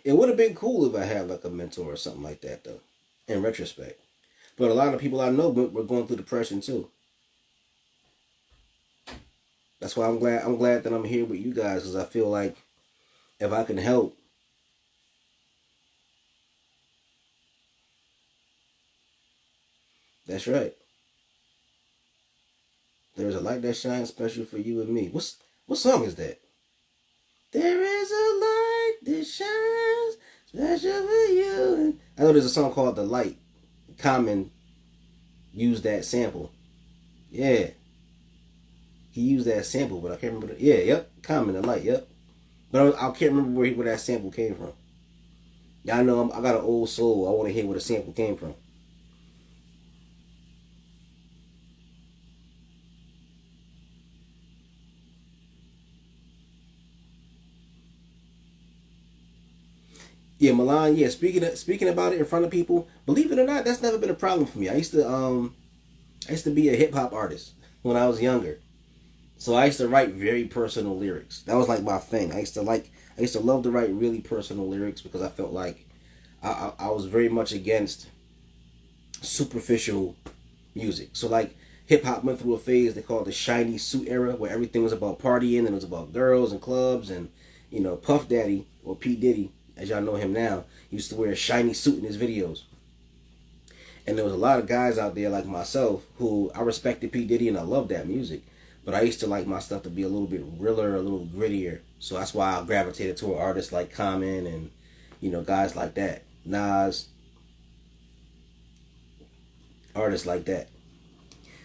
It would have been cool if I had like a mentor or something like that, though, in retrospect. But a lot of people I know were going through depression too. That's why I'm glad that I'm here with you guys, because I feel like if I can help, that's right. There's a light that shines special for you and me. What song is that? There is a light that shines special for you. I know there's a song called The Light. Common used that sample. Yeah. He used that sample, but I can't remember. Yep. Common, The Light, yep. But I can't remember where that sample came from. Yeah, I know I got an old soul. I want to hear where the sample came from. Yeah, Milan. Yeah, speaking about it in front of people, believe it or not, that's never been a problem for me. I used to be a hip hop artist when I was younger, so I used to write very personal lyrics. That was like my thing. I used to love to write really personal lyrics because I felt like I was very much against superficial music. So like hip hop went through a phase they called the shiny suit era, where everything was about partying and it was about girls and clubs, and Puff Daddy, or P Diddy as y'all know him now, used to wear a shiny suit in his videos. And there was a lot of guys out there like myself who I respected P Diddy and I loved that music, but I used to like my stuff to be a little bit realer, a little grittier. So that's why I gravitated toward artists like Common and guys like that, Nas, artists like that.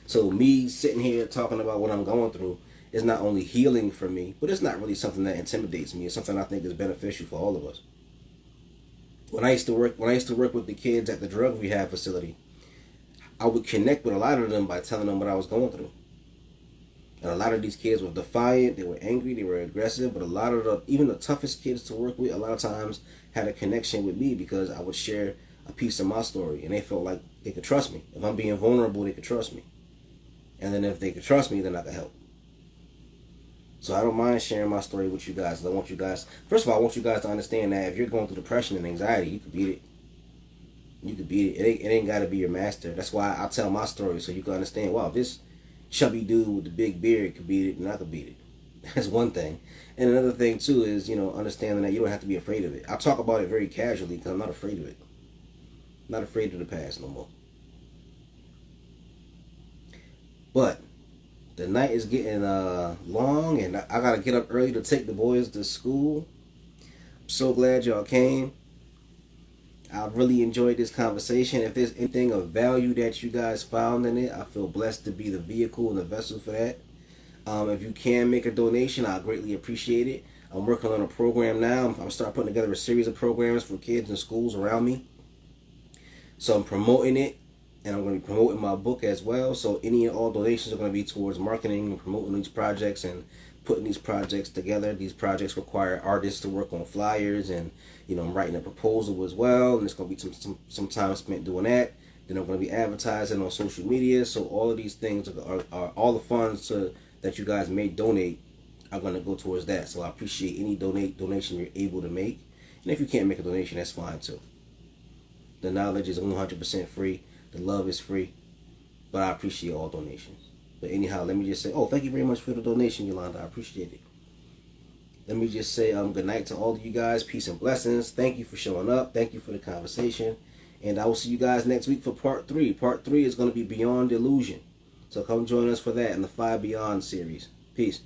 So me sitting here talking about what I'm going through is not only healing for me, but it's not really something that intimidates me. It's something I think is beneficial for all of us. When I used to work with the kids at the drug rehab facility, I would connect with a lot of them by telling them what I was going through. And a lot of these kids were defiant, they were angry, they were aggressive, but a lot of even the toughest kids to work with, a lot of times had a connection with me because I would share a piece of my story, and they felt like they could trust me. If I'm being vulnerable, they could trust me. And then if they could trust me, then I could help. So I don't mind sharing my story with you guys. I want you guys, first of all, I want you guys to understand that if you're going through depression and anxiety, you can beat it. You can beat it. It ain't got to be your master. That's why I tell my story so you can understand, wow, this chubby dude with the big beard could beat it and I could beat it. That's one thing. And another thing, too, is, understanding that you don't have to be afraid of it. I talk about it very casually because I'm not afraid of it. I'm not afraid of the past no more. But the night is getting long, and I gotta get up early to take the boys to school. I'm so glad y'all came. I really enjoyed this conversation. If there's anything of value that you guys found in it, I feel blessed to be the vehicle and the vessel for that. If you can make a donation, I greatly appreciate it. I'm working on a program now. I'm start putting together a series of programs for kids in schools around me. So I'm promoting it, and I'm going to be promoting my book as well. So any and all donations are going to be towards marketing and promoting these projects and putting these projects together. These projects require artists to work on flyers, and I'm writing a proposal as well, and it's going to be some time spent doing that. Then I'm going to be advertising on social media. So all of these things are all the funds that you guys may donate are going to go towards that. So I appreciate any donation you're able to make. And if you can't make a donation, that's fine too. The knowledge is 100% free. The love is free. But I appreciate all donations. But anyhow, let me just say, thank you very much for the donation, Yolanda. I appreciate it. Let me just say good night to all of you guys. Peace and blessings. Thank you for showing up. Thank you for the conversation. And I will see you guys next week for part 3. Part 3 is going to be Beyond Illusion. So come join us for that in the 5 Beyond series. Peace.